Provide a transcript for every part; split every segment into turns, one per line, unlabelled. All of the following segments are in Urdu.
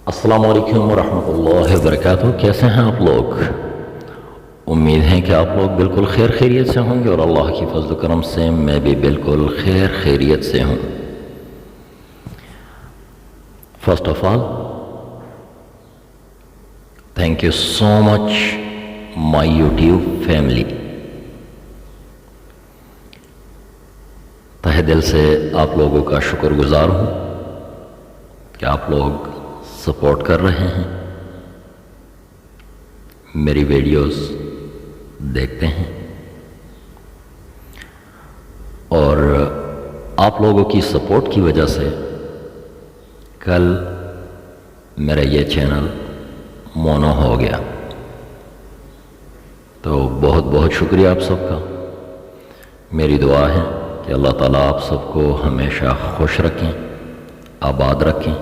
السلام علیکم ورحمۃ اللہ وبرکاتہ. کیسے ہیں آپ لوگ؟ امید ہے کہ آپ لوگ بالکل خیر خیریت سے ہوں گے اور اللہ کی فضل و کرم سے میں بھی بالکل خیر خیریت سے ہوں. First of all thank you so much my YouTube family. تہہ دل سے آپ لوگوں کا شکر گزار ہوں کہ آپ لوگ سپورٹ کر رہے ہیں، میری ویڈیوز دیکھتے ہیں، اور آپ لوگوں کی سپورٹ کی وجہ سے کل میرا یہ چینل مونو ہو گیا. تو بہت بہت شکریہ آپ سب کا. میری دعا ہے کہ اللہ تعالیٰ آپ سب کو ہمیشہ خوش رکھیں، آباد رکھیں.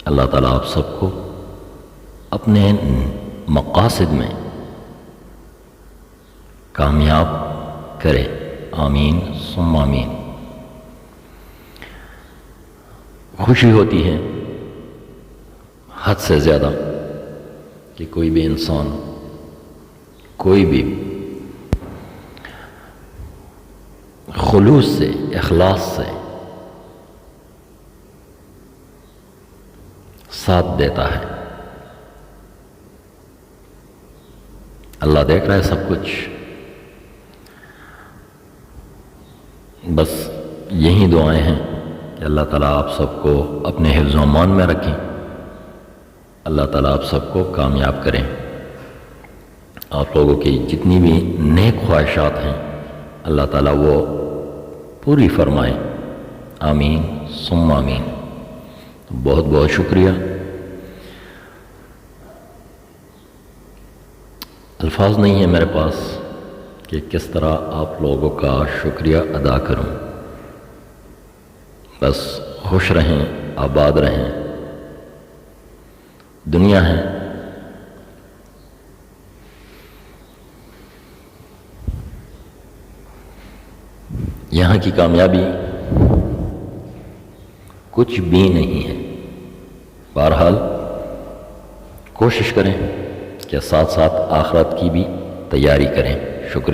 اللہ تعالیٰ آپ سب کو اپنے مقاصد میں کامیاب کرے. آمین ثم آمین. خوشی ہوتی ہے حد سے زیادہ کہ کوئی بھی انسان کوئی بھی خلوص سے، اخلاص سے ساتھ دیتا ہے. اللہ دیکھ رہا ہے سب کچھ. بس یہی دعائیں ہیں کہ اللہ تعالیٰ آپ سب کو اپنے حفظ و امان میں رکھیں. اللہ تعالیٰ آپ سب کو کامیاب کریں. آپ لوگوں کی جتنی بھی نیک خواہشات ہیں اللہ تعالیٰ وہ پوری فرمائیں. آمین ثم آمین. بہت بہت شکریہ. الفاظ نہیں ہیں میرے پاس کہ کس طرح آپ لوگوں کا شکریہ ادا کروں. بس خوش رہیں، آباد رہیں. دنیا ہے، یہاں کی کامیابی کچھ بھی نہیں ہے. بہرحال کوشش کریں کہ ساتھ ساتھ آخرت کی بھی تیاری کریں. شکریہ.